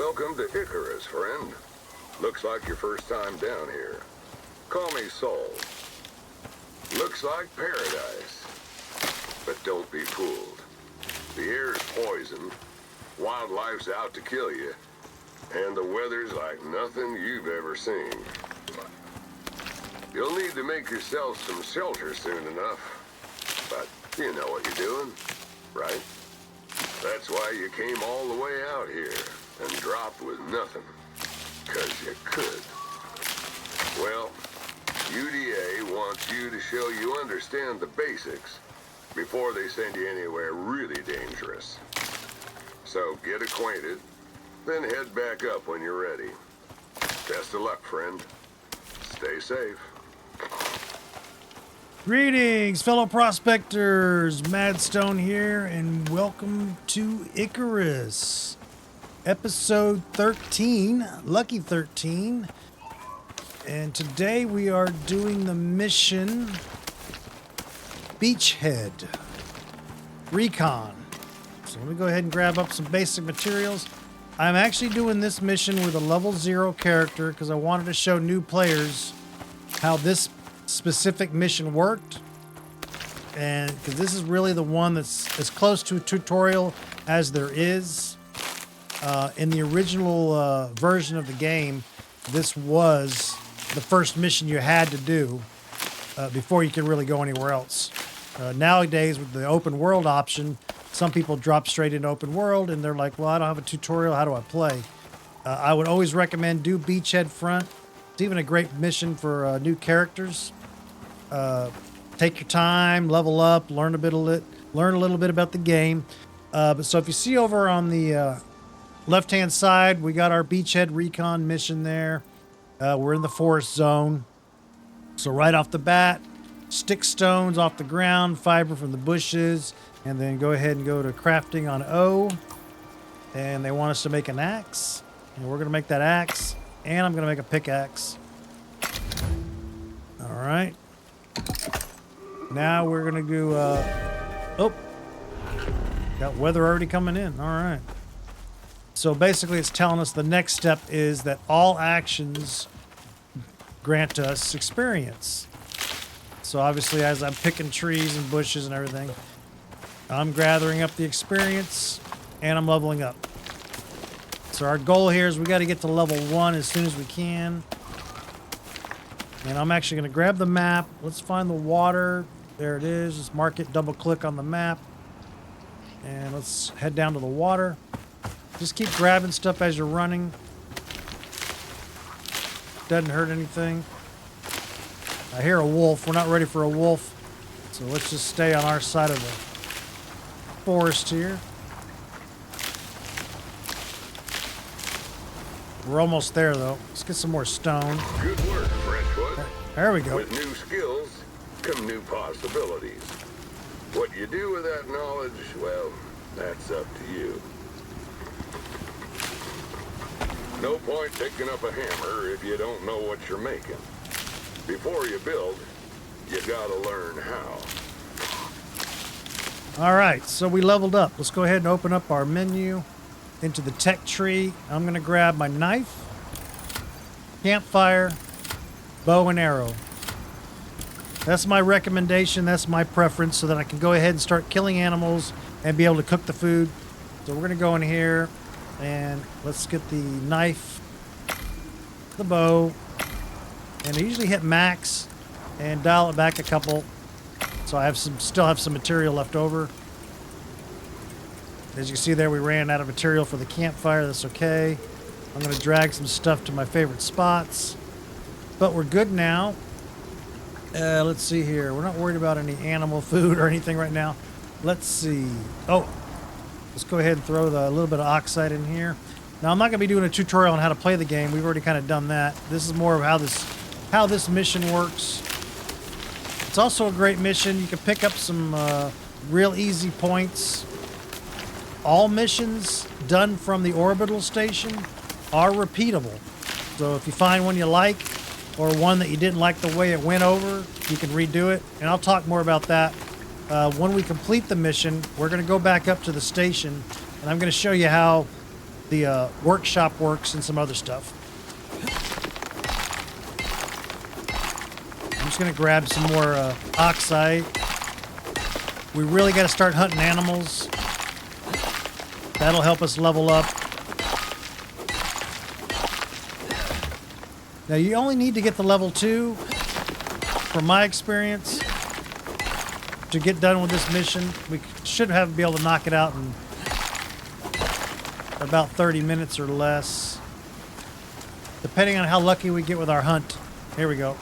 Welcome to Icarus, friend. Looks like your first time down here. Call me Soul. Looks like paradise. But don't be fooled. The air's poison, wildlife's out to kill you, and the weather's like nothing you've ever seen. You'll need to make yourself some shelter soon enough. But you know what you're doing, right? That's why you came all the way out here and dropped with nothing. 'Cause you could. Well, UDA wants you to show you understand the basics before they send you anywhere really dangerous. So get acquainted, then head back up when you're ready. Best of luck, friend. Stay safe. Greetings, fellow prospectors. Madstone here, and welcome to Icarus. Episode 13, Lucky 13. And today we are doing the mission Beachhead. Recon. So let me go ahead and grab up some basic materials. I'm actually doing this mission with a level 0 character because I wanted to show new players how this specific mission worked, and because this is really the one that's as close to a tutorial as there is. In the original version of the game, this was the first mission you had to do before you could really go anywhere else. Nowadays, with the open world option, some people drop straight into open world and they're like, well, I don't have a tutorial, how do I play? I would always recommend do Beachhead Front. It's even a great mission for new characters. Take your time, level up, learn a little bit about the game. But so if you see over on the left-hand side, we got our Beachhead Recon mission there. We're in the forest zone. So right off the bat, stick stones off the ground, fiber from the bushes, and then go ahead and go to crafting on O. And they want us to make an axe. And we're going to make that axe. And I'm going to make a pickaxe. All right. Now we're going to go... oh. Got weather already coming in. All right. So basically it's telling us the next step is that all actions grant us experience. So obviously as I'm picking trees and bushes and everything, I'm gathering up the experience and I'm leveling up. So our goal here is we got to get to level 1 as soon as we can. And I'm actually going to grab the map. Let's find the water. There it is. Just mark it, double click on the map. And let's head down to the water. Just keep grabbing stuff as you're running. Doesn't hurt anything. I hear a wolf. We're not ready for a wolf. So let's just stay on our side of the forest here. We're almost there, though. Let's get some more stone. Good work, Freshwood. There we go. With new skills come new possibilities. What you do with that knowledge, well, that's up to you. No point picking up a hammer if you don't know what you're making. Before you build, you gotta learn how. All right, so we leveled up. Let's go ahead and open up our menu into the tech tree. I'm gonna grab my knife, campfire, bow and arrow. That's my recommendation, that's my preference, so that I can go ahead and start killing animals and be able to cook the food. So we're gonna go in here and let's get the knife, the bow, and I usually hit max and dial it back a couple. So I have still have some material left over. As you can see there, we ran out of material for the campfire. That's okay. I'm going to drag some stuff to my favorite spots. But we're good now. Let's see here. We're not worried about any animal food or anything right now. Let's see. Oh, let's go ahead and throw a little bit of oxide in here. Now, I'm not going to be doing a tutorial on how to play the game. We've already kind of done that. This is more of how this mission works. It's also a great mission. You can pick up some real easy points. All missions done from the orbital station are repeatable. So if you find one you like or one that you didn't like the way it went over, you can redo it. And I'll talk more about that. When we complete the mission, we're going to go back up to the station and I'm going to show you how the workshop works and some other stuff. I'm just gonna grab some more oxide. We really got to start hunting animals. That'll help us level up. Now you only need to get the level 2, from my experience, to get done with this mission. We should be able to knock it out in about 30 minutes or less, depending on how lucky we get with our hunt. Here we go.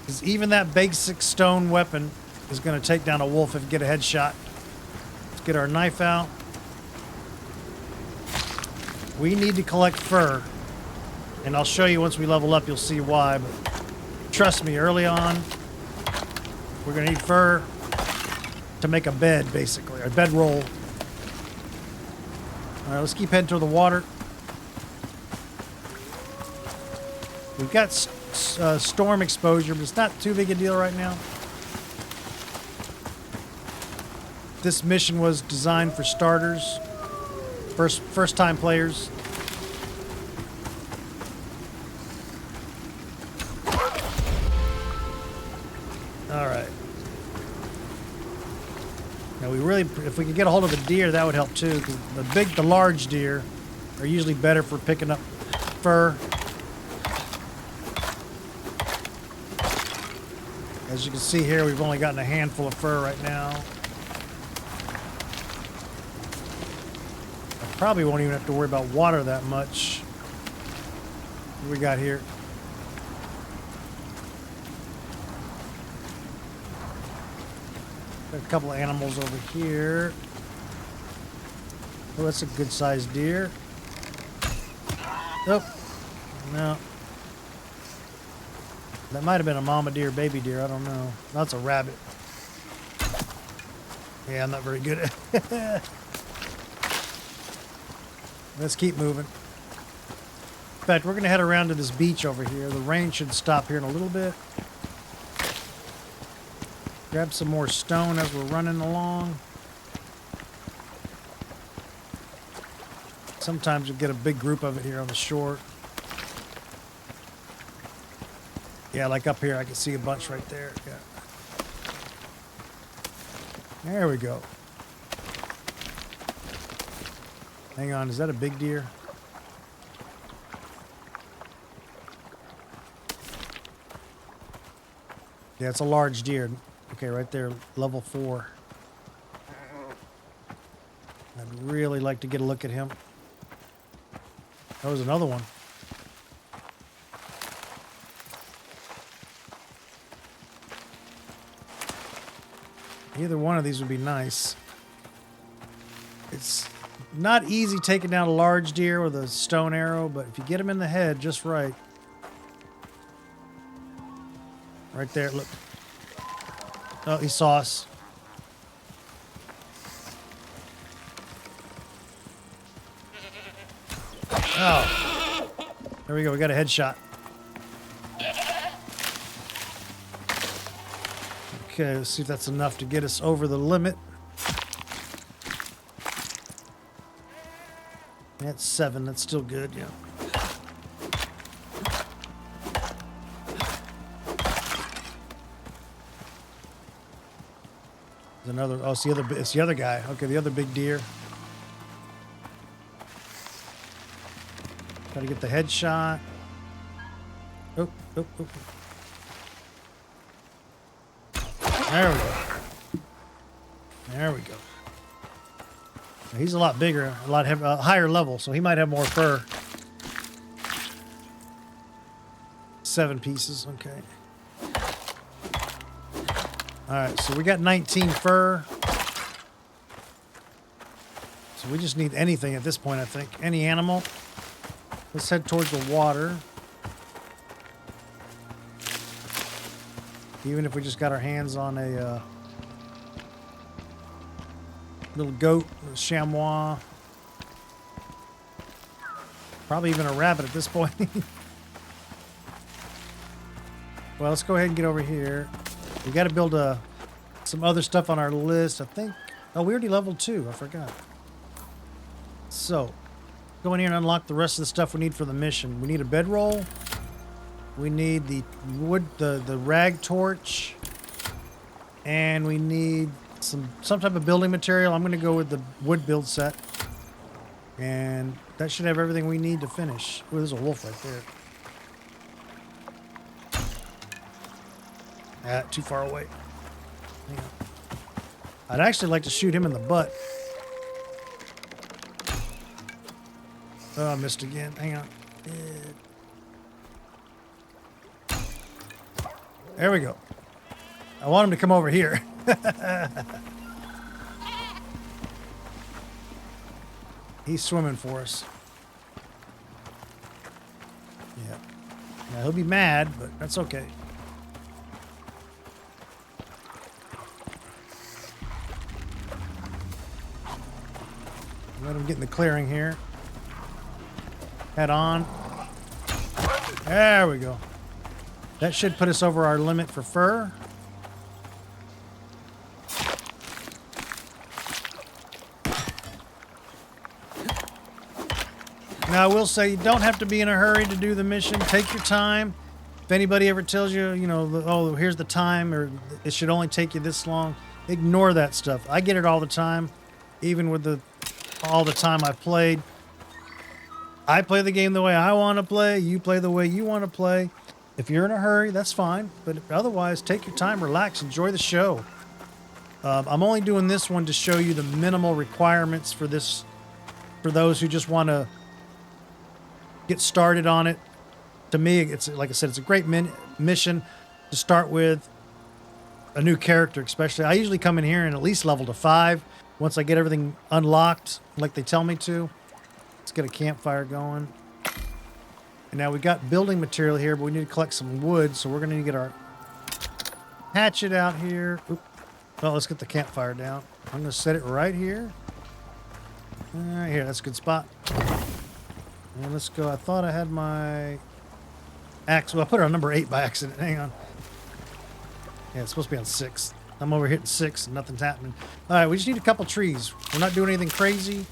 Because even that basic stone weapon is going to take down a wolf if you get a headshot. Let's get our knife out. We need to collect fur. And I'll show you once we level up, you'll see why. But trust me, early on, we're going to need fur to make a bed, basically. A bedroll. All right, let's keep heading toward the water. We've got storm exposure, but it's not too big a deal right now. This mission was designed for starters, first-time players. All right. Now we really, if we could get a hold of a deer, that would help too. Because the large deer are usually better for picking up fur. As you can see here, we've only gotten a handful of fur right now. I probably won't even have to worry about water that much. What we got here? Got a couple of animals over here. Oh, that's a good sized deer. Oh, no. That might have been a mama deer, baby deer. I don't know. That's a rabbit. Yeah, I'm not very good at it. Let's keep moving. In fact, we're going to head around to this beach over here. The rain should stop here in a little bit. Grab some more stone as we're running along. Sometimes you'll get a big group of it here on the shore. Yeah, like up here, I can see a bunch right there. Yeah. There we go. Hang on, is that a big deer? Yeah, it's a large deer. Okay, right there, level 4. I'd really like to get a look at him. That was another one. Either one of these would be nice. It's not easy taking down a large deer with a stone arrow, but if you get him in the head just right. Right there, look. Oh, he saw us. Oh. There we go, we got a headshot. Okay, let's see if that's enough to get us over the limit. That's 7, that's still good, yeah. There's another, oh, it's the other guy. Okay, the other big deer. Gotta get the headshot. Oh, oh, oh. There we go. There we go. He's a lot bigger, a lot higher level, so he might have more fur. 7 pieces, okay. All right, so we got 19 fur. So we just need anything at this point, I think. Any animal. Let's head towards the water. Even if we just got our hands on a little goat, a chamois. Probably even a rabbit at this point. Well, let's go ahead and get over here. We got to build some other stuff on our list, I think. Oh, we already leveled 2. I forgot. So, go in here and unlock the rest of the stuff we need for the mission. We need a bedroll. We need the wood, the rag torch. And we need some type of building material. I'm going to go with the wood build set. And that should have everything we need to finish. Oh, there's a wolf right there. Too far away. Hang on. I'd actually like to shoot him in the butt. Oh, I missed again. Hang on. There we go. I want him to come over here. He's swimming for us. Yeah. Now, he'll be mad, but that's okay. Let him get in the clearing here. Head on. There we go. That should put us over our limit for fur. Now, I will say you don't have to be in a hurry to do the mission. Take your time. If anybody ever tells you, you know, oh, here's the time, or it should only take you this long, ignore that stuff. I get it all the time, even with all the time I've played. I play the game the way I want to play. You play the way you want to play. If you're in a hurry, that's fine. But otherwise, take your time, relax, enjoy the show. I'm only doing this one to show you the minimal requirements for this, for those who just want to get started on it. To me, it's like I said, it's a great mission to start with a new character, especially. I usually come in here and at least level to 5 once I get everything unlocked like they tell me to. Let's get a campfire going. And now we got building material here, but we need to collect some wood, so we're going to need to get our hatchet out here. Oop. Well, let's get the campfire down. I'm going to set it right here. Right here, that's a good spot. And let's go. I thought I had my axe. Well, I put it on number 8 by accident. Hang on. Yeah, it's supposed to be on 6. I'm over hitting 6 and nothing's happening. All right, we just need a couple trees. We're not doing anything crazy.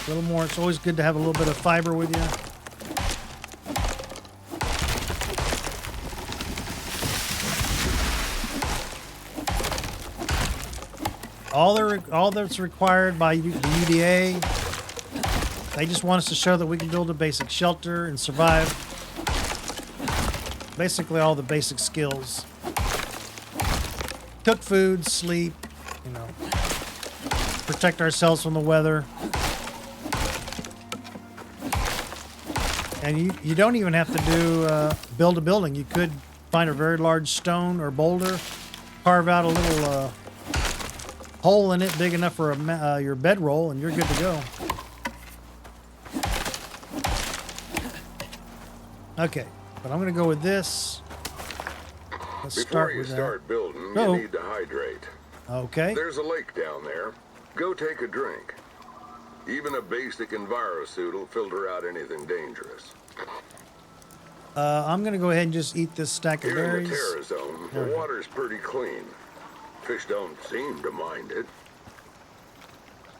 A little more. It's always good to have a little bit of fiber with you. All that's required by the UDA, they just want us to show that we can build a basic shelter and survive. Basically all the basic skills. Cook food, sleep, you know, protect ourselves from the weather. And you don't even have to do build a building. You could find a very large stone or boulder, carve out a little hole in it big enough for your bedroll, and you're good to go. Okay, but I'm going to go with this. Let's Before you start building, you need to hydrate. Okay. There's a lake down there. Go take a drink. Even a basic enviro suit will filter out anything dangerous. I'm going to go ahead and just eat this stack of berries. Here in the Terra Zone, the water's pretty clean. Fish don't seem to mind it.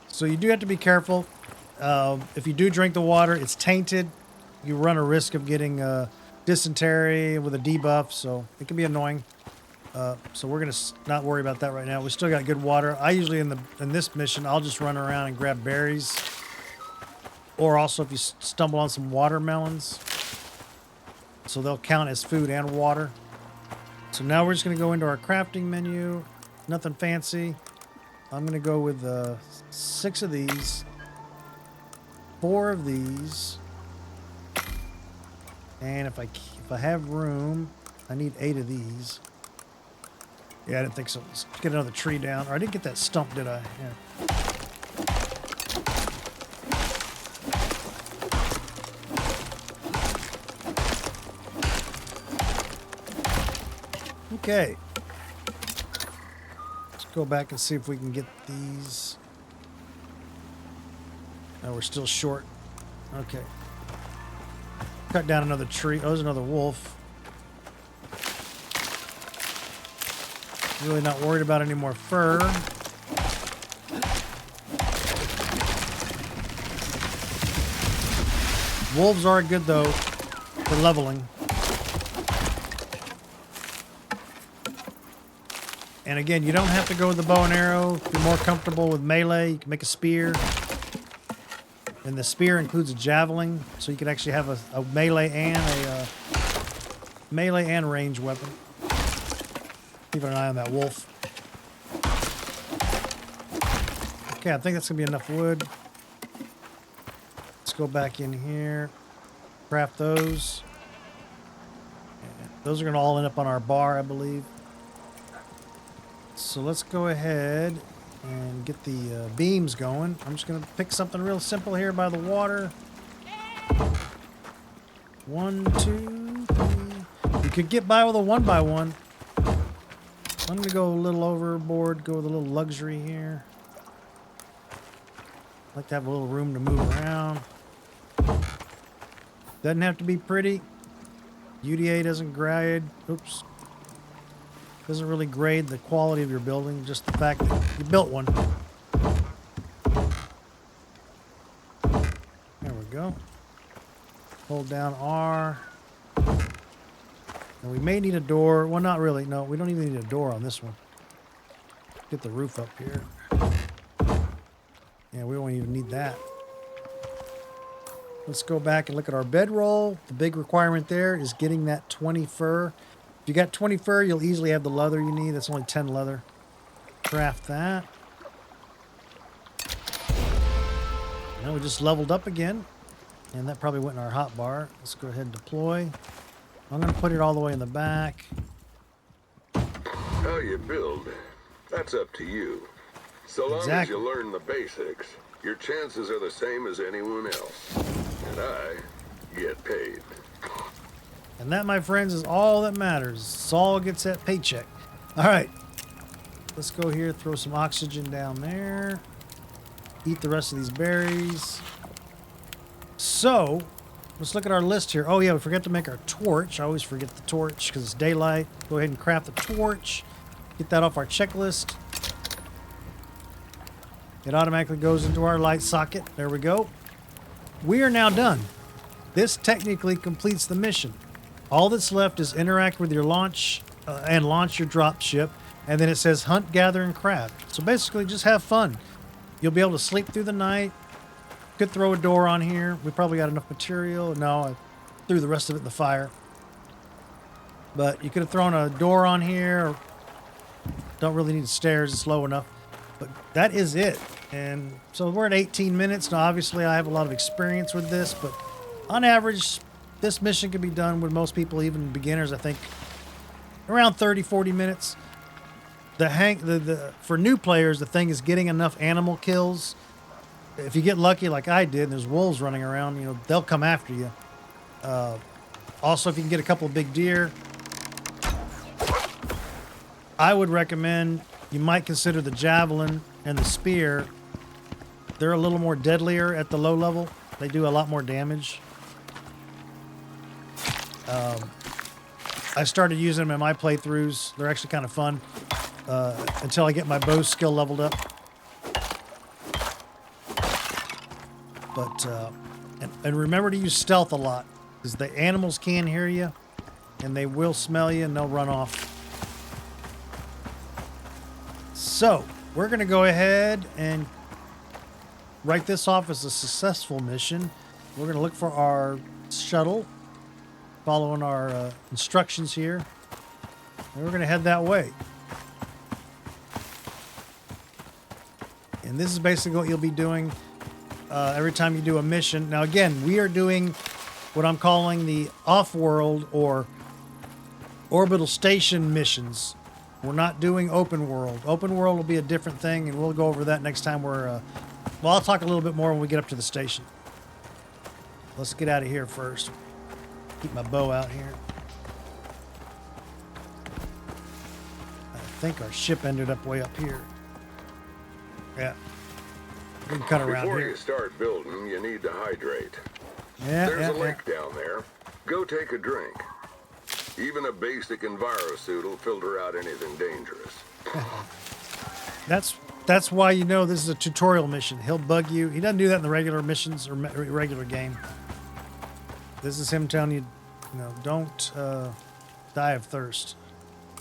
So you do have to be careful. If you do drink the water, it's tainted. You run a risk of getting dysentery with a debuff, so it can be annoying. So we're going to not worry about that right now. We still got good water. I usually, in this mission, I'll just run around and grab berries. Or also if you stumble on some watermelons. So they'll count as food and water. So now we're just going to go into our crafting menu. Nothing fancy. I'm going to go with 6 of these. 4 of these. And if I have room, I need 8 of these. Yeah, I didn't think so. Let's get another tree down. Or I didn't get that stump, did I? Yeah. Okay. Let's go back and see if we can get these. No, we're still short. Okay. Cut down another tree. Oh, there's another wolf. Really not worried about any more fur. Wolves are good, though, for leveling. And again, you don't have to go with the bow and arrow. If you're more comfortable with melee, you can make a spear. And the spear includes a javelin, so you can actually have a melee and range weapon. Keep an eye on that wolf. Okay, I think that's gonna be enough wood. Let's go back in here, craft those. And those are gonna all end up on our bar, I believe. So let's go ahead and get the beams going. I'm just gonna pick something real simple here by the water. 1, 2, 3. You could get by with a 1x1. I'm gonna go a little overboard, go with a little luxury here. Like to have a little room to move around. Doesn't have to be pretty. UDA doesn't grade. Oops. Doesn't really grade the quality of your building, just the fact that you built one. There we go. Hold down R. And we may need a door. Well, not really. No, we don't even need a door on this one. Get the roof up here. Yeah, we won't even need that. Let's go back and look at our bedroll. The big requirement there is getting that 20 fur. If you got 20 fur, you'll easily have the leather you need. That's only 10 leather. Craft that. Now we just leveled up again. And that probably went in our hotbar. Let's go ahead and deploy. I'm going to put it all the way in the back. How you build, that's up to you. So long as you learn the basics, your chances are the same as anyone else. And I get paid. And that, my friends, is all that matters. Saul gets that paycheck. All right. Let's go here, throw some oxygen down there. Eat the rest of these berries. So, let's look at our list here. Oh, yeah, we forgot to make our torch. I always forget the torch because it's daylight. Go ahead and craft the torch. Get that off our checklist. It automatically goes into our light socket. There we go. We are now done. This technically completes the mission. All that's left is interact with your launch and launch your drop ship. And then it says hunt, gather, and craft. So basically just have fun. You'll be able to sleep through the night. Could throw a door on here. We probably got enough material. No, I threw the rest of it in the fire. But you could have thrown a door on here. Don't really need stairs. It's low enough. But that is it. And so we're at 18 minutes. Now, obviously, I have a lot of experience with this. But on average, this mission can be done with most people, even beginners, I think, around 30, 40 minutes. For new players, the thing is getting enough animal kills. If you get lucky like I did, and there's wolves running around, you know, they'll come after you. Also, if you can get a couple of big deer, I would recommend you might consider the javelin and the spear. They're a little more deadlier at the low level. They do a lot more damage. I started using them in my playthroughs. They're actually kind of fun until I get my bow skill leveled up. But, and remember to use stealth a lot, because the animals can hear you, and they will smell you, and they'll run off. So, we're going to go ahead and write this off as a successful mission. We're going to look for our shuttle, following our instructions here, and we're going to head that way. And this is basically what you'll be doing every time you do a mission. Now, again, we are doing what I'm calling the off-world or orbital station missions. We're not doing open world. Open world will be a different thing, and we'll go over that next time we're... well, I'll talk a little bit more when we get up to the station. Let's get out of here first. Keep my bow out here. I think our ship ended up way up here. Yeah. We can cut around Before here. you start building, you need to hydrate. Yeah, There's a lake down there. Go take a drink. Even a basic enviro suit will filter out anything dangerous. That's why you know this is a tutorial mission. He'll bug you. He doesn't do that in the regular missions or regular game. This is him telling you, don't die of thirst.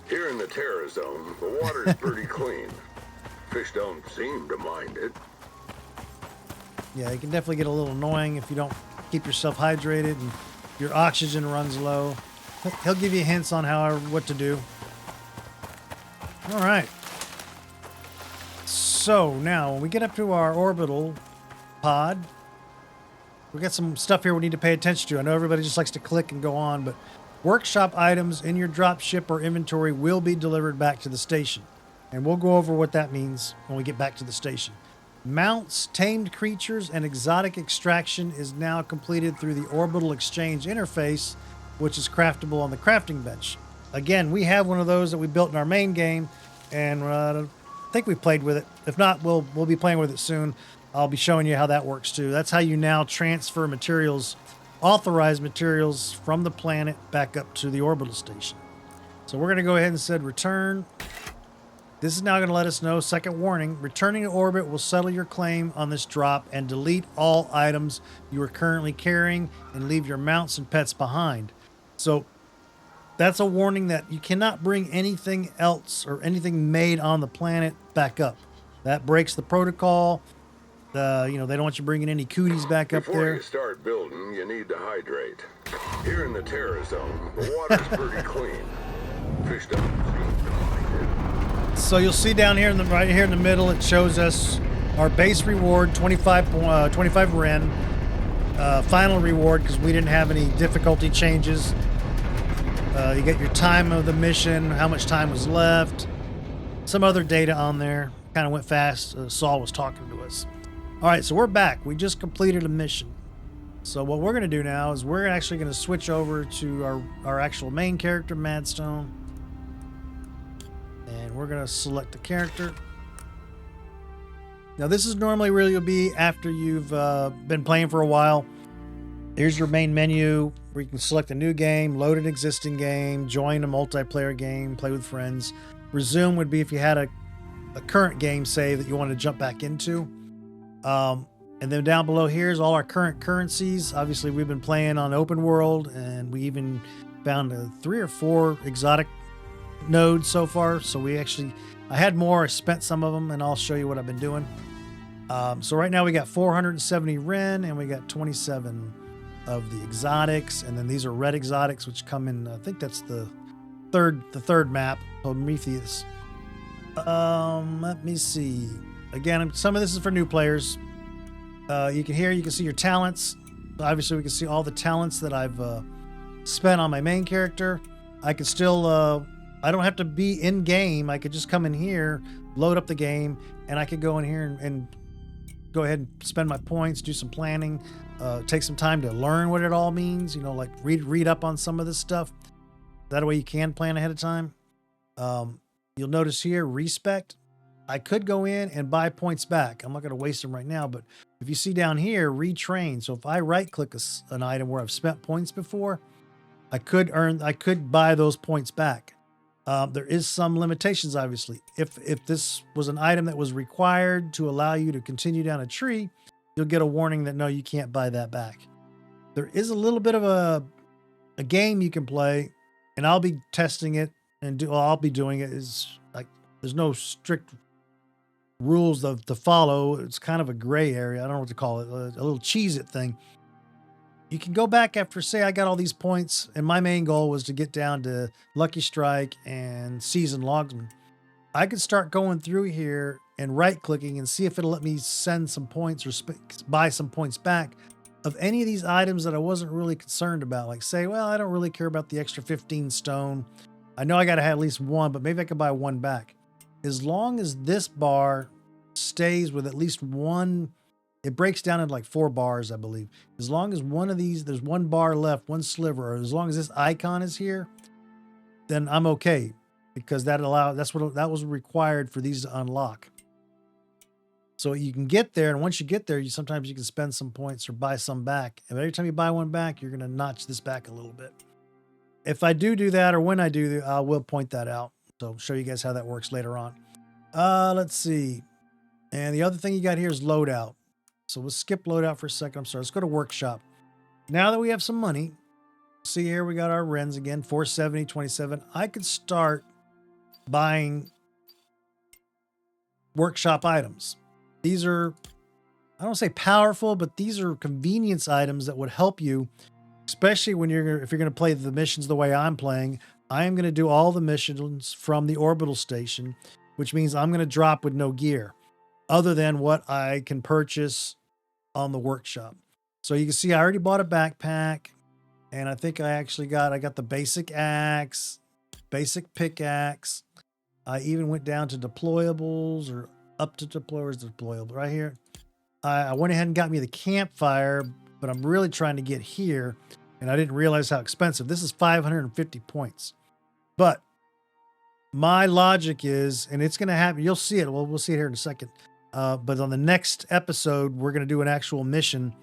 Here in the Terra Zone, the water's pretty clean. Fish don't seem to mind it. Yeah, it can definitely get a little annoying if you don't keep yourself hydrated and your oxygen runs low. He'll give you hints on what to do. All right. So now when we get up to our orbital pod, we got some stuff here we need to pay attention to. I know everybody just likes to click and go on, but workshop items in your drop ship or inventory will be delivered back to the station. And we'll go over what that means when we get back to the station. Mounts, tamed creatures, and exotic extraction is now completed through the orbital exchange interface, which is craftable on the crafting bench. Again, we have one of those that we built in our main game, and I think we played with it. If not, we'll be playing with it soon. I'll be showing you how that works too. That's how you now transfer materials, authorized materials from the planet back up to the orbital station. So we're going to go ahead and set return. This is now going to let us know, second warning, returning to orbit will settle your claim on this drop and delete all items you are currently carrying and leave your mounts and pets behind. So that's a warning that you cannot bring anything else or anything made on the planet back up. That breaks the protocol. They don't want you bringing any cooties back up there. Before you start building, you need to hydrate. Here in the Terra Zone, the water's pretty clean. Fish don't seem to mind it. So you'll see down here right here in the middle, it shows us our base reward, 25 Ren. Final reward, because we didn't have any difficulty changes. You get your time of the mission, how much time was left, some other data on there. Kind of went fast. Saul was talking to us. All right, so we're back. We just completed a mission. So what we're going to do now is we're actually going to switch over to our actual main character, Madstone. And we're going to select the character. Now this is normally where you'll be after you've been playing for a while. Here's your main menu where you can select a new game, load an existing game, join a multiplayer game, play with friends. Resume would be if you had a current game save that you want to jump back into. And then down below here is all our current currencies. Obviously, we've been playing on open world, and we even found 3 or 4 exotic nodes so far. So I had more, I spent some of them, and I'll show you what I've been doing. So right now we got 470 Ren, and we got 27 of the exotics, and then these are red exotics, which come in, I think that's the third map, Prometheus. Let me see. Again, some of this is for new players. You can see your talents. Obviously, we can see all the talents that I've spent on my main character. I could still, I don't have to be in game. I could just come in here, load up the game, and I could go in here and go ahead and spend my points, do some planning, take some time to learn what it all means. Like read up on some of this stuff. That way you can plan ahead of time. You'll notice here, respect. I could go in and buy points back. I'm not going to waste them right now, but if you see down here, retrain. So if I right click an item where I've spent points before, I could buy those points back. There is some limitations, obviously. If this was an item that was required to allow you to continue down a tree, you'll get a warning that no, you can't buy that back. There is a little bit of a game you can play, and I'll be testing it I'll be doing it. Is like there's no strict rules to follow. It's kind of a gray area. I don't know what to call it. A little Cheez-It thing. You can go back after, say, I got all these points, and my main goal was to get down to Lucky Strike and Seasoned Logsman. I could start going through here and right-clicking and see if it'll let me send some points or buy some points back of any of these items that I wasn't really concerned about. Like, say, well, I don't really care about the extra 15 stone. I know I got to have at least one, but maybe I could buy one back. As long as this bar stays with at least one, it breaks down into like 4 bars, I believe. As long as one of these, there's one bar left, one sliver, or as long as this icon is here, then I'm okay, because that was required for these to unlock. So you can get there, and once you get there, sometimes you can spend some points or buy some back. And every time you buy one back, you're going to notch this back a little bit. If I do that, or when I do, I will point that out. So I'll show you guys how that works later on. Let's see. And the other thing you got here is loadout. So we'll skip loadout for a second. I'm sorry. Let's go to workshop. Now that we have some money, see here we got our rens again, 470, 27. I could start buying workshop items. These are, I don't say powerful, but these are convenience items that would help you, especially when if you're going to play the missions the way I'm playing. I am going to do all the missions from the orbital station, which means I'm going to drop with no gear other than what I can purchase on the workshop. So you can see I already bought a backpack, and I think I got the basic axe, basic pickaxe. I even went down to deployables, or up to deployable right here. I went ahead and got me the campfire, but I'm really trying to get here, and I didn't realize how expensive. This is 550 points. But my logic is, and it's going to happen, you'll see it. Well, we'll see it here in a second. But on the next episode, we're going to do an actual mission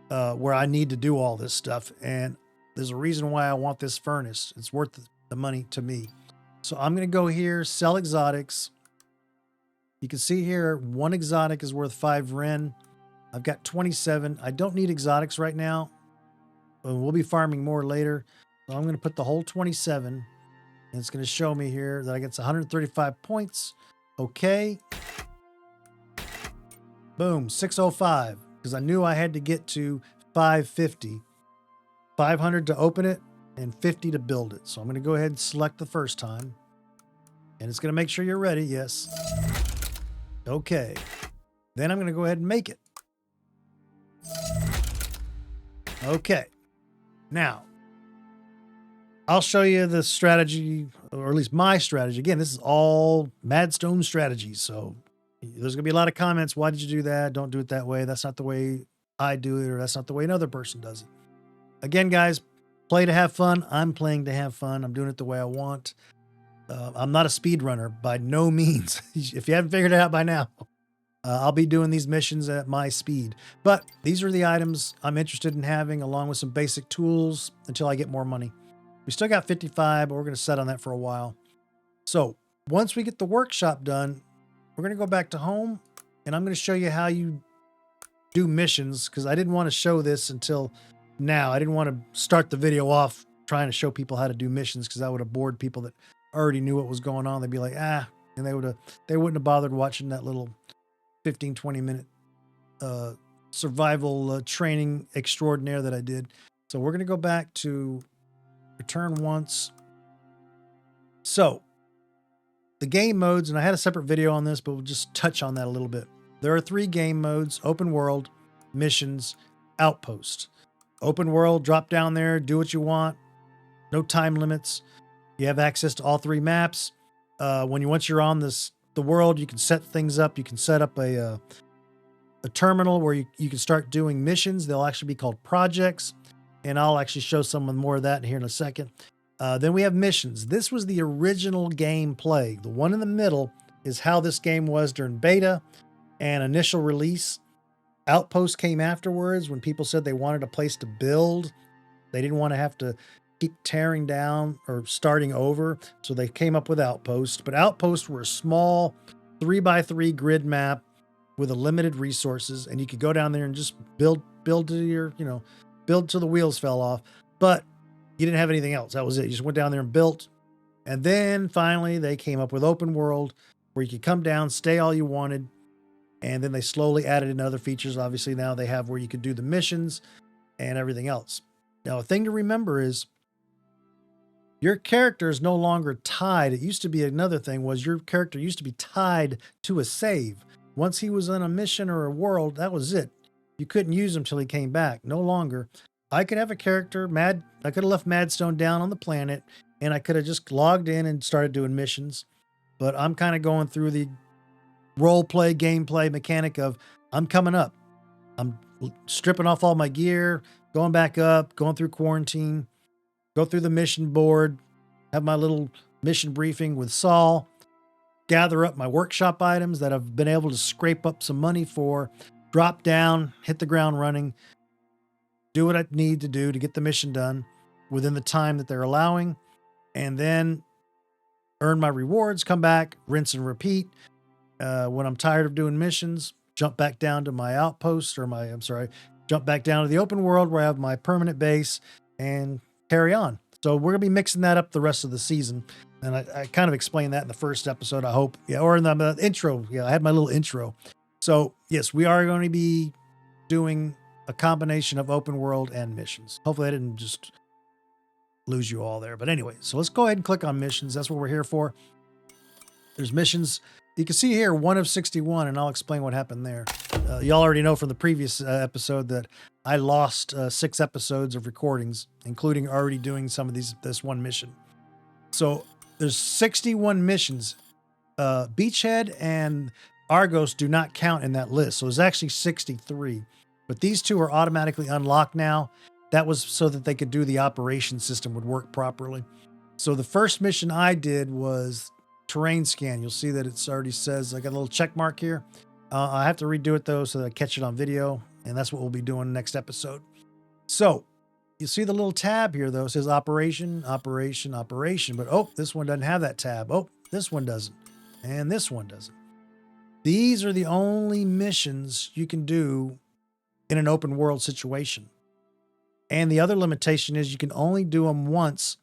where I need to do all this stuff. And there's a reason why I want this furnace. It's worth the money to me. So I'm going to go here, sell exotics. You can see here, one exotic is worth 5 ren. I've got 27. I don't need exotics right now. We'll be farming more later. So I'm going to put the whole 27. And it's going to show me here that I get 135 points. Okay. Boom, 605. Because I knew I had to get to 550. 500 to open it and 50 to build it. So I'm going to go ahead and select the first time. And it's going to make sure you're ready. Yes. Okay. Then I'm going to go ahead and make it. Okay. Now, I'll show you the strategy, or at least my strategy. Again, this is all Madstone strategies. So there's going to be a lot of comments. Why did you do that? Don't do it that way. That's not the way I do it, or that's not the way another person does it. Again, guys, play to have fun. I'm playing to have fun. I'm doing it the way I want. I'm not a speedrunner by no means. If you haven't figured it out by now, I'll be doing these missions at my speed. But these are the items I'm interested in having, along with some basic tools until I get more money. We still got 55, but we're going to set on that for a while. So once we get the workshop done, we're going to go back to home, and I'm going to show you how you do missions, because I didn't want to show this until now. I didn't want to start the video off trying to show people how to do missions, because that would have bored people that already knew what was going on. They'd be like, and they wouldn't have bothered watching that little 15, 20 minute survival training extraordinaire that I did. So we're going to go back to return once. So the game modes, and I had a separate video on this, but we'll just touch on that a little bit. There are 3 game modes: open world, missions, outpost. Open world, drop down there, do what you want. No time limits. You have access to all 3 maps. Once you're on the world, you can set things up. You can set up a terminal where you can start doing missions. They'll actually be called projects, and I'll actually show someone more of that here in a second. Then we have missions. This was the original gameplay. The one in the middle is how this game was during beta and initial release. Outpost came afterwards when people said they wanted a place to build. They didn't want to have to keep tearing down or starting over. So they came up with Outposts. But Outposts were a small 3x3 grid map with a limited resources. And you could go down there and just build to your, build till the wheels fell off. But you didn't have anything else. That was it. You just went down there and built. And then finally they came up with Open World, where you could come down, stay all you wanted. And then they slowly added in other features. Obviously now they have where you could do the missions and everything else. Now, a thing to remember is your character is no longer tied. It used to be another thing was your character used to be tied to a save. Once he was on a mission or a world, that was it. You couldn't use him till he came back. No longer. I could have a character, I could have left Madstone down on the planet, and I could have just logged in and started doing missions. But I'm kind of going through the role-play, gameplay mechanic of I'm coming up. I'm stripping off all my gear, going back up, going through quarantine, go through the mission board, have my little mission briefing with Saul, gather up my workshop items that I've been able to scrape up some money for, drop down, hit the ground running, do what I need to do to get the mission done within the time that they're allowing, and then earn my rewards, come back, rinse and repeat. When I'm tired of doing missions, jump back down to my outpost, or jump back down to the open world where I have my permanent base and carry on. So we're going to be mixing that up the rest of the season. And I kind of explained that in the first episode, I hope. Yeah, or in the intro. Yeah, I had my little intro. So yes, we are going to be doing a combination of open world and missions. Hopefully I didn't just lose you all there. But anyway, so let's go ahead and click on missions. That's what we're here for. There's missions. You can see here 1 of 61, and I'll explain what happened there. Y'all already know from the previous episode that I lost 6 episodes of recordings, including already doing some of this one mission. So there's 61 missions. Beachhead and Argos do not count in that list. So it's actually 63. But these two are automatically unlocked now. That was so that they could do the operation system would work properly. So the first mission I did was terrain scan. You'll see that it's already says, I got a little check mark here. I have to redo it though, so that I catch it on video. And that's what we'll be doing next episode. So you see the little tab here though. It says operation, operation, operation. But oh, this one doesn't have that tab. Oh, this one doesn't. And this one doesn't. These are the only missions you can do in an open world situation. And the other limitation is you can only do them once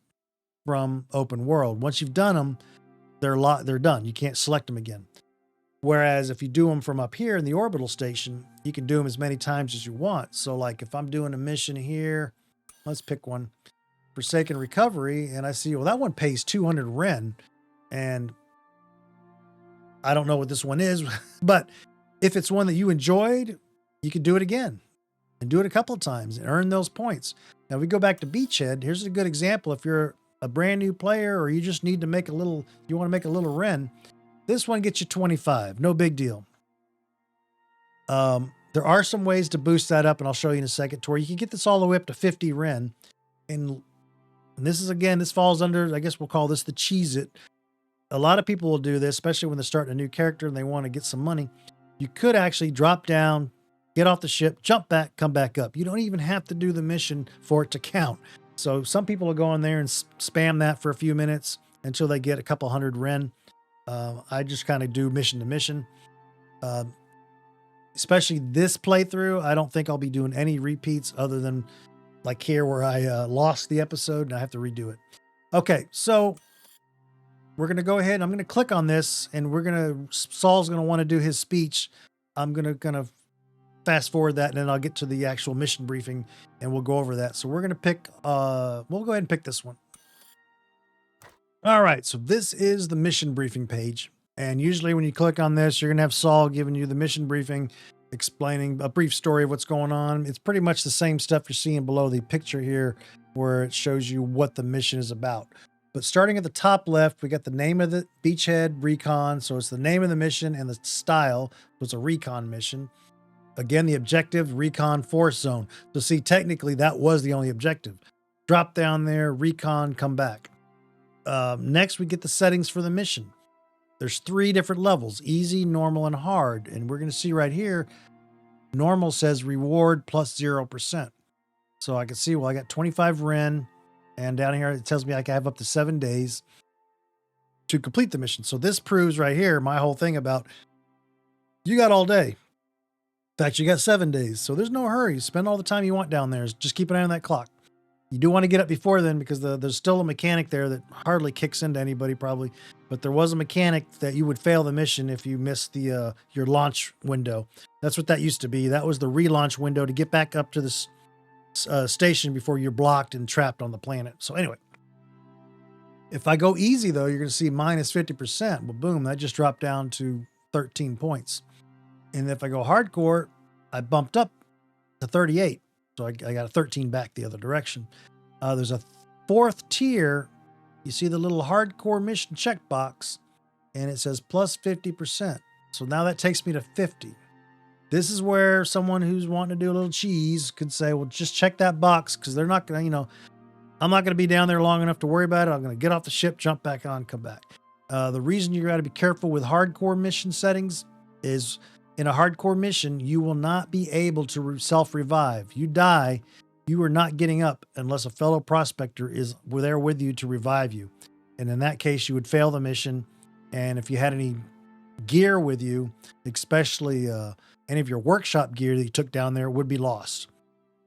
from open world. Once you've done them, they're done. You can't select them again. Whereas if you do them from up here in the orbital station, you can do them as many times as you want. So like if I'm doing a mission here, let's pick one, Forsaken Recovery, and I see, well, that one pays 200 Ren, and I don't know what this one is, but if it's one that you enjoyed, you could do it again and do it a couple of times and earn those points. Now we go back to Beachhead. Here's a good example. If you're a brand new player or you just need to make a little, you want to make a little Ren, this one gets you 25. No big deal. There are some ways to boost that up, and I'll show you in a second, to where you can get this all the way up to 50 Ren. And this is, again, this falls under, I guess we'll call this the Cheese It. A lot of people will do this, especially when they're starting a new character and they want to get some money. You could actually drop down, get off the ship, jump back, come back up. You don't even have to do the mission for it to count. So some people will go in there and spam that for a few minutes until they get a couple hundred Ren. I just kind of do mission to mission. Especially this playthrough, I don't think I'll be doing any repeats other than like here where I lost the episode and I have to redo it. Okay, so we're going to go ahead. I'm going to click on this, and Saul's going to want to do his speech. I'm going to kind of fast forward that, and then I'll get to the actual mission briefing, and we'll go over that. So we're going to pick, we'll go ahead and pick this one. All right, so this is the mission briefing page. And usually when you click on this, you're going to have Saul giving you the mission briefing, explaining a brief story of what's going on. It's pretty much the same stuff you're seeing below the picture here, where it shows you what the mission is about. But starting at the top left, we got the name of the Beachhead Recon. So it's the name of the mission and the style. So it's a Recon mission. Again, the objective, Recon Force Zone. So see, technically that was the only objective. Drop down there, Recon, come back. Next, we get the settings for the mission. There's 3 different levels, easy, normal, and hard. And we're going to see right here, normal says reward plus 0%. So I can see, well, I got 25 Ren. And down here, it tells me I can have up to 7 days to complete the mission. So this proves right here my whole thing about you got all day. In fact, you got 7 days. So there's no hurry. Spend all the time you want down there. Just keep an eye on that clock. You do want to get up before then, because there's still a mechanic there that hardly kicks into anybody probably. But there was a mechanic that you would fail the mission if you missed the your launch window. That's what that used to be. That was the relaunch window to get back up to this station before you're blocked and trapped on the planet. So anyway, if I go easy though, you're going to see minus 50%. Well, boom, that just dropped down to 13 points. And if I go hardcore, I bumped up to 38. So I got a 13 back the other direction. There's a 4th tier. You see the little hardcore mission checkbox, and it says plus 50%. So now that takes me to 50. This is where someone who's wanting to do a little cheese could say, well, just check that box, because they're not going to, I'm not going to be down there long enough to worry about it. I'm going to get off the ship, jump back on, come back. The reason you got to be careful with hardcore mission settings is in a hardcore mission, you will not be able to self-revive. You die, you are not getting up unless a fellow prospector is there with you to revive you. And in that case, you would fail the mission. And if you had any gear with you, especially any of your workshop gear that you took down there, would be lost.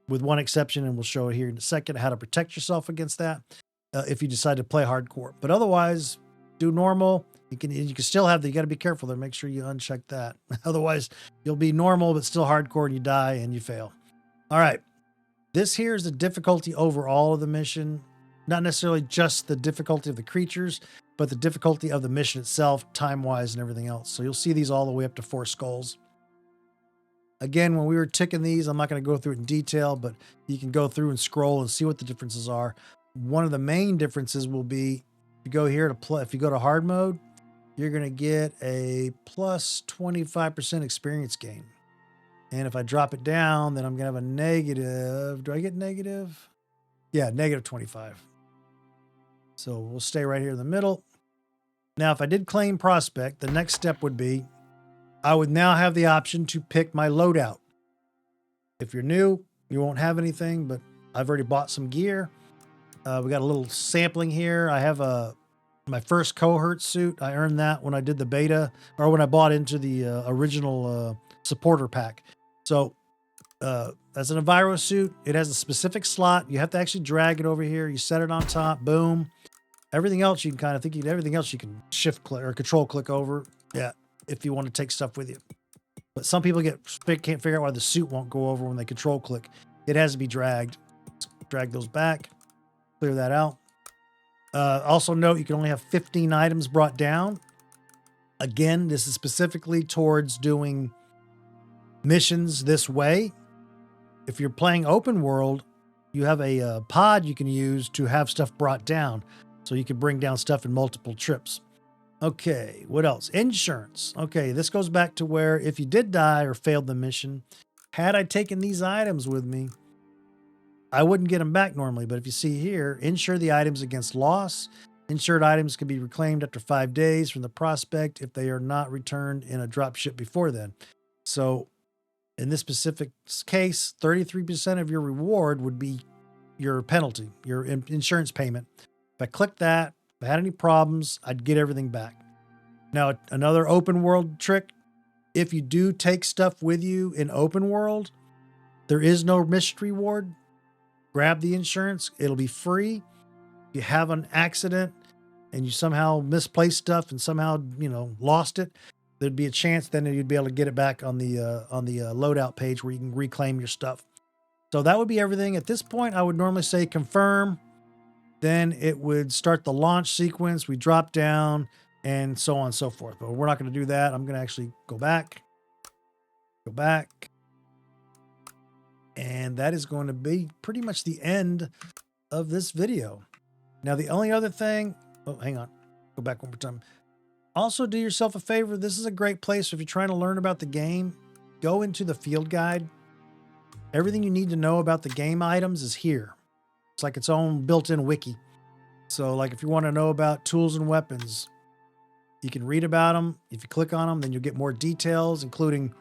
with one exception, and we'll show it here in a second, how to protect yourself against that if you decide to play hardcore. But otherwise, do normal. You can still have you got to be careful there. Make sure you uncheck that. Otherwise, you'll be normal, but still hardcore, and you die and you fail. All right. This here is the difficulty overall of the mission. Not necessarily just the difficulty of the creatures, but the difficulty of the mission itself, time-wise and everything else. So you'll see these all the way up to 4 skulls. Again, when we were ticking these, I'm not going to go through it in detail, but you can go through and scroll and see what the differences are. One of the main differences will be, if you go here to play, if you go to hard mode, you're going to get a plus 25% experience gain. And if I drop it down, then I'm going to have a negative. Do I get negative? Yeah, negative 25. So we'll stay right here in the middle. Now, if I did claim prospect, the next step would be, I would now have the option to pick my loadout. If you're new, you won't have anything, but I've already bought some gear. We got a little sampling here. I have my first cohort suit. I earned that when I did the beta, or when I bought into the original supporter pack. So as an Enviro suit, it has a specific slot. You have to actually drag it over here. You set it on top, boom. Everything else you can kind of think, everything else you can shift click or control click over. Yeah, if you want to take stuff with you. But some people can't figure out why the suit won't go over when they control click. It has to be dragged. Let's drag those back, clear that out. Also note, you can only have 15 items brought down. Again, this is specifically towards doing missions this way. If you're playing open world, you have a pod you can use to have stuff brought down. So you can bring down stuff in multiple trips. Okay, what else? Insurance. Okay, this goes back to where if you did die or failed the mission, had I taken these items with me, I wouldn't get them back normally. But if you see here, insure the items against loss. Insured items can be reclaimed after 5 days from the prospect if they are not returned in a drop ship before then. So in this specific case, 33% of your reward would be your penalty, your insurance payment. If I click that, if I had any problems, I'd get everything back. Now, another open world trick, if you do take stuff with you in open world, there is no mystery reward. Grab the insurance. It'll be free. If you have an accident and you somehow misplaced stuff and somehow, lost it, there'd be a chance then you'd be able to get it back on the loadout page where you can reclaim your stuff. So that would be everything. At this point, I would normally say confirm. Then it would start the launch sequence. We drop down and so on and so forth. But we're not going to do that. I'm going to actually go back. And that is going to be pretty much the end of this video. Now, the only other thing, oh, hang on, go back one more time. Also, do yourself a favor. This is a great place if you're trying to learn about the game. Go into the field guide. Everything you need to know about the game items is here. It's like its own built-in wiki. So like if you want to know about tools and weapons, you can read about them. If you click on them, then you'll get more details, including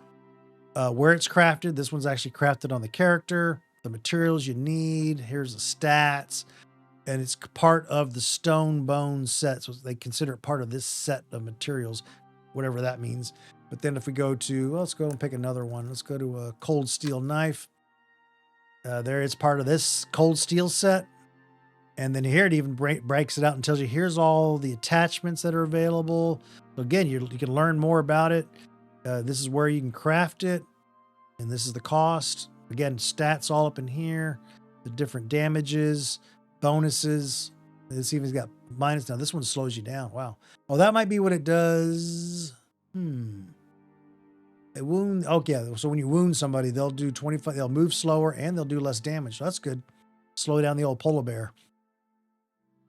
where it's crafted. This one's actually crafted on the character, the materials you need. Here's the stats. And it's part of the stone bone set. So they consider it part of this set of materials, whatever that means. But then if we go to, well, let's go and pick another one. Let's go to a cold steel knife. There it's part of this cold steel set. And then here it even breaks it out and tells you, here's all the attachments that are available. So again, you can learn more about it. This is where you can craft it. And this is the cost. Again, stats all up in here. The different damages, bonuses. This even's got minus. Now this one slows you down. Wow. Oh, that might be what it does. A wound. Okay. So when you wound somebody, they'll do 25. They'll move slower and they'll do less damage. So that's good. Slow down the old polar bear.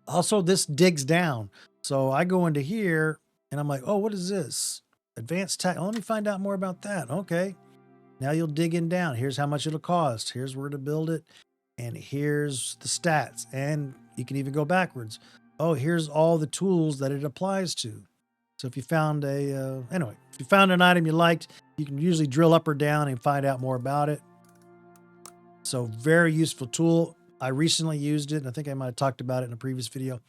Also, this digs down. So I go into here and I'm like, oh, what is this? Advanced tech. Oh, let me find out more about that. Okay. Now you'll dig in down. Here's how much it'll cost. Here's where to build it. And here's the stats. And you can even go backwards. Oh, here's all the tools that it applies to. So if you found anyway, if you found an item you liked, you can usually drill up or down and find out more about it. So very useful tool. I recently used it, and I think I might have talked about it in a previous video.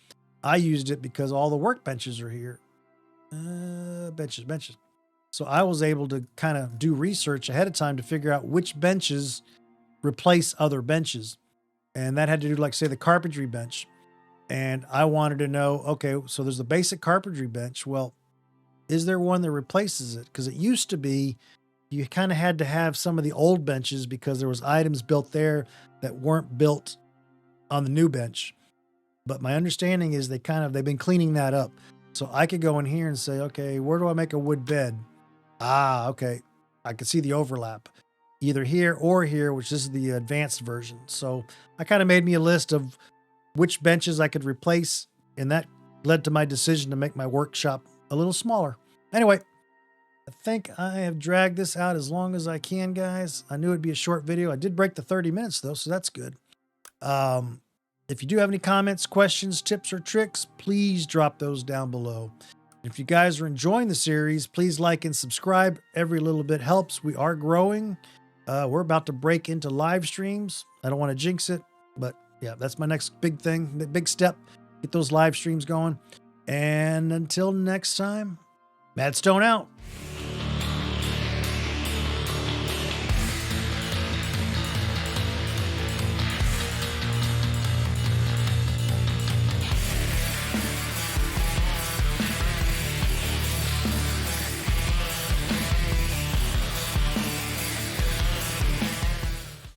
I used it because all the workbenches are here. Benches. So I was able to kind of do research ahead of time to figure out which benches replace other benches. And that had to do, like, say, the carpentry bench. And I wanted to know, okay, so there's the basic carpentry bench. Well, is there one that replaces it? Because it used to be you kind of had to have some of the old benches because there was items built there that weren't built on the new bench. But my understanding is they've been cleaning that up. So I could go in here and say, okay, where do I make a wood bed? Ah, okay. I could see the overlap either here or here, which is the advanced version. So I kind of made me a list of which benches I could replace. And that led to my decision to make my workshop a little smaller. Anyway, I think I have dragged this out as long as I can, guys. I knew it'd be a short video. I did break the 30 minutes though, so that's good. If you do have any comments, questions, tips, or tricks, please drop those down below. If you guys are enjoying the series, please like and subscribe. Every little bit helps. We are growing. We're about to break into live streams. I don't want to jinx it, but yeah, that's my next big thing, the big step. Get those live streams going. And until next time, Madstone out.